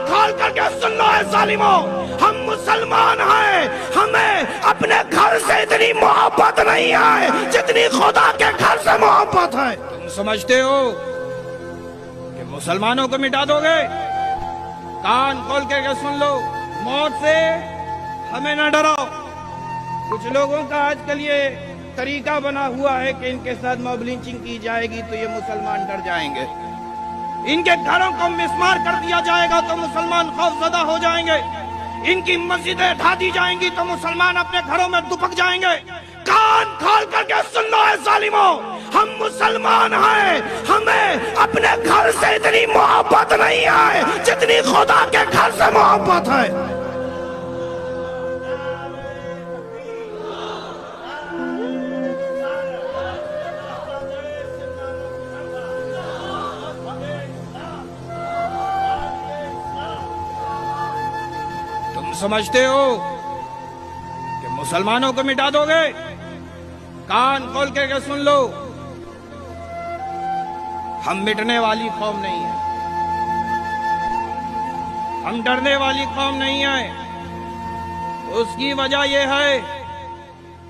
کھول کر کے سن لو اے ظالموں، ہم مسلمان ہیں، ہمیں اپنے گھر سے اتنی محبت نہیں ہے جتنی خدا کے گھر سے محبت ہے۔ تم سمجھتے ہو کہ مسلمانوں کو مٹا دو گے؟ کان کھول کے سن لو، موت سے ہمیں نہ ڈراؤ۔ کچھ لوگوں کا آج کل یہ طریقہ بنا ہوا ہے کہ ان کے ساتھ موب لنچنگ کی جائے گی تو یہ مسلمان ڈر جائیں گے، ان کے گھروں کو مسمار کر دیا جائے گا تو مسلمان خوف زدہ ہو جائیں گے، ان کی مسجدیں ڈھا دی جائیں گی تو مسلمان اپنے گھروں میں دپک جائیں گے۔ کان کھول کر کے سن لو اے ظالموں، ہم مسلمان ہیں، ہمیں اپنے گھر سے اتنی محبت نہیں ہے جتنی خدا کے گھر سے محبت ہے۔ سمجھتے ہو کہ مسلمانوں کو مٹا دو گے؟ کان کھول کے سن لو، ہم مٹنے والی قوم نہیں ہیں، ہم ڈرنے والی قوم نہیں ہیں۔ اس کی وجہ یہ ہے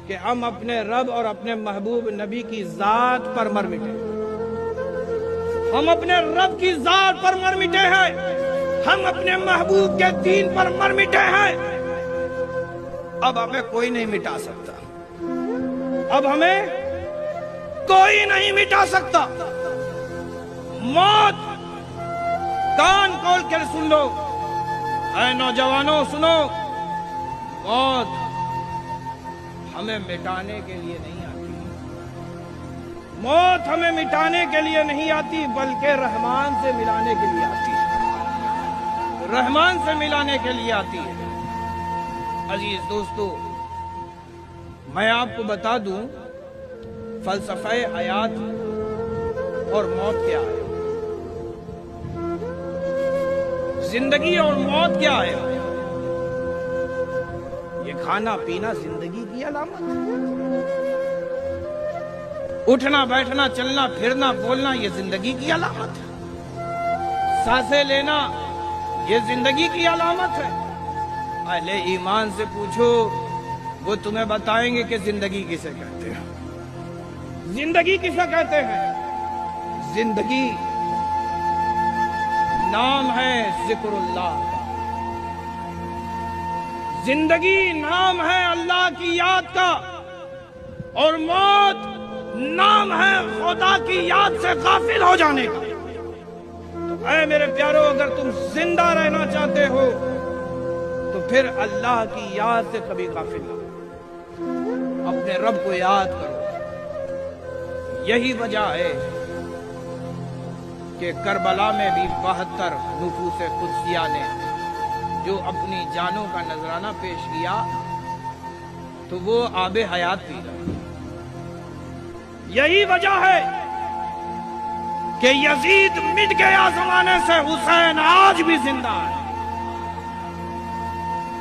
کہ ہم اپنے رب اور اپنے محبوب نبی کی ذات پر مر مٹے، ہم اپنے رب کی ذات پر مر مٹے ہیں، ہم اپنے محبوب کے دین پر مر مٹے ہیں۔ اب ہمیں کوئی نہیں مٹا سکتا، اب ہمیں کوئی نہیں مٹا سکتا۔ موت کان کھول کر سن لو، اے نوجوانوں سنو، موت ہمیں مٹانے کے لیے نہیں آتی، موت ہمیں مٹانے کے لیے نہیں آتی بلکہ رحمان سے ملانے کے لیے آتی ہے، رحمان سے ملانے کے لیے آتی ہے۔ عزیز دوستو، میں آپ کو بتا دوں فلسفہ حیات اور موت کیا ہے، زندگی اور موت کیا ہے۔ یہ کھانا پینا زندگی کی علامت ہے، اٹھنا بیٹھنا چلنا پھرنا بولنا یہ زندگی کی علامت ہے، سانسیں لینا یہ زندگی کی علامت ہے۔ اہل ایمان سے پوچھو، وہ تمہیں بتائیں گے کہ زندگی کسے کہتے ہیں، زندگی کسے کہتے ہیں۔ زندگی نام ہے ذکر اللہ کا، زندگی نام ہے اللہ کی یاد کا، اور موت نام ہے خدا کی یاد سے غافل ہو جانے کا۔ اے میرے پیارو، اگر تم زندہ رہنا چاہتے ہو تو پھر اللہ کی یاد سے کبھی غافل نہ ہو، اپنے رب کو یاد کرو۔ یہی وجہ ہے کہ کربلا میں بھی 72 نفوس قدسیہ نے جو اپنی جانوں کا نذرانہ پیش کیا تو وہ آب حیات پی گئے۔ یہی وجہ ہے کہ یزید مٹ گیا زمانے سے، حسین آج بھی زندہ ہے،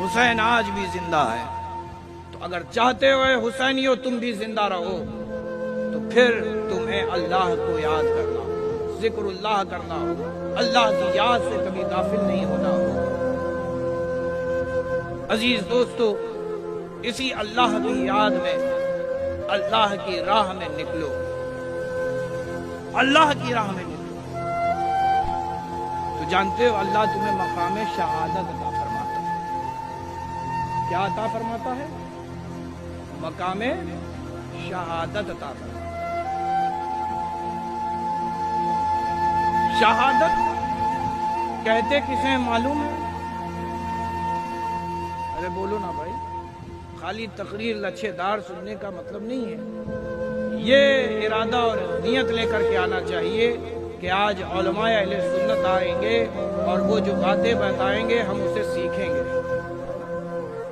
حسین آج بھی زندہ ہے۔ تو اگر چاہتے ہو حسینیو تم بھی زندہ رہو تو پھر تمہیں اللہ کو یاد کرنا ہو، ذکر اللہ کرنا ہو، اللہ کی یاد سے کبھی غافل نہیں ہونا ہو۔ عزیز دوستو، اسی اللہ کی یاد میں اللہ کی راہ میں نکلو، اللہ کی راہ میں نکلو۔ تو جانتے ہو اللہ تمہیں مقام شہادت عطا فرماتا ہے۔ کیا عطا فرماتا ہے؟ مقام شہادت عطا فرماتا ہے۔ شہادت کہتے کسے معلوم ہے؟ ارے بولو نا بھائی، خالی تقریر لچھے دار سننے کا مطلب نہیں ہے، یہ ارادہ اور نیت لے کر کے آنا چاہیے کہ آج علماء اہل سنت آئیں گے اور وہ جو باتیں بتائیں گے ہم اسے سیکھیں گے۔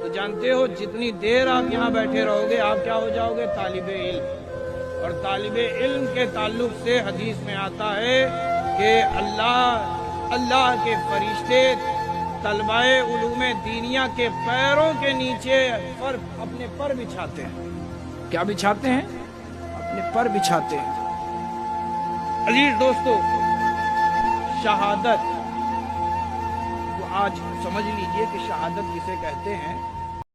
تو جانتے ہو جتنی دیر آپ یہاں بیٹھے رہو گے آپ کیا ہو جاؤ گے؟ طالب علم۔ اور طالب علم کے تعلق سے حدیث میں آتا ہے کہ اللہ کے فرشتے طلبہ علوم دینیہ کے پیروں کے نیچے اپنے پر بچھاتے ہیں۔ کیا بچھاتے ہیں؟ اپنے پر بچھاتے ہیں۔ عزیز دوستو، شہادت وہ آج سمجھ لیجئے کہ شہادت کسے کہتے ہیں.